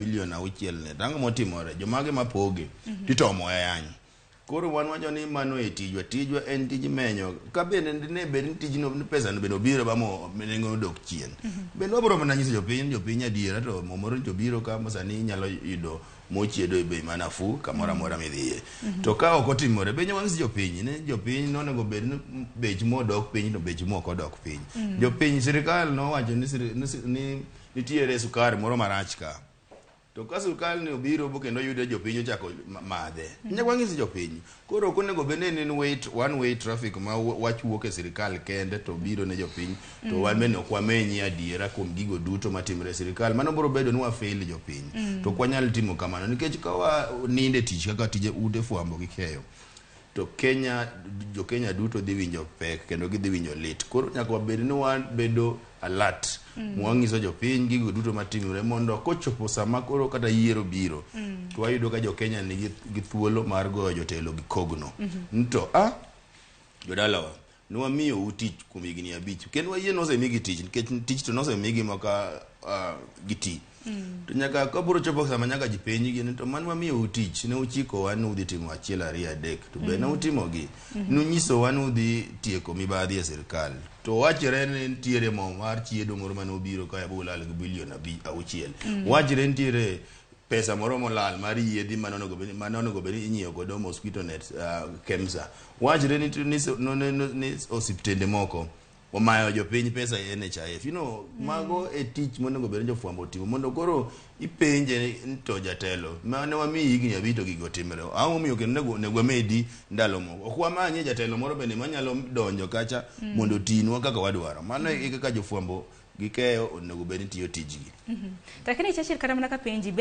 bilion 6 ne tango motimore jomage mapoge titomo yanyi koro wan wacho ni mano e Tijwa en tij menyo ka bende ne bed tijno ni pesa no bendo biro bamo nengo dok chien bende obro mana nyiso jopiny adiera to momoro jobiro ka masani nyalo yudo mochiedo e bei manafu kamora mora midhiye to ka ok otimore benyo wang'isi jopiny no nego bed ni bech mo dok piny to bech mo ok odok piny jopiny sirkal no wacho ni nitiere sukari moro marach ka to ka sirkal ne obiro bo kendo yudo jopiny ochako madhe nyaka wang'isi jopiny koro konego bed ni one way traffic ma wachuok e sirkal kende to biro ne jopiny to wan bende ok wamenyi adiera kuom gigo duto matimre sirkal mano biro bedo ni wafail jopiny to kwanyal timo kamano nikech ka ninde tich kaka tije ute fwambo gi keyo to jo Kenya duto dhi winjo pek kendo gidhi winjo lit koro nyaka wabed ni wan bedo alert mwang'iso jopiny gigo duto matimre mondo kochopo sama koro kata yiero biro to wayudo ka jo-Kenya nigi thuolo mar goyo jotelo gi kogno nto jodalawa nwamiyo utich kuom higni 5 kendo wayie nosemigi tich nikech tich to nosemigi maka giti to nyaka kaburo chopo sama nyaka jipenyi gini to man wamiyo utich ne uchiko wan udhi timo 1 2 3 to be na utimo gi nunyiso wan udhi tieko mibadhi e sirkal to wachre ni ntiere mo mar chiedo moro mane obiro ka bulal gi bilion 6 wachre ntiere pesa moro molal mar yiedhi manonego beni inyiewo godo mosquito net Kemsa wachre ni osiptende moko omayo jopiny pesa e NHIF mago e tich monego bed jofwambo timo mondo koro ipenje to jatelo mane wami higni 5 to gigo timre omiyo kendo nego medi ndalo moko ok wamanye jatelo moro bende manyalo donjo kacha mondo tinwa kaka wadwaro mano e kaka jofwambo gikeyo onego bed tiyo tijgi lakini chashir kata mana ka penji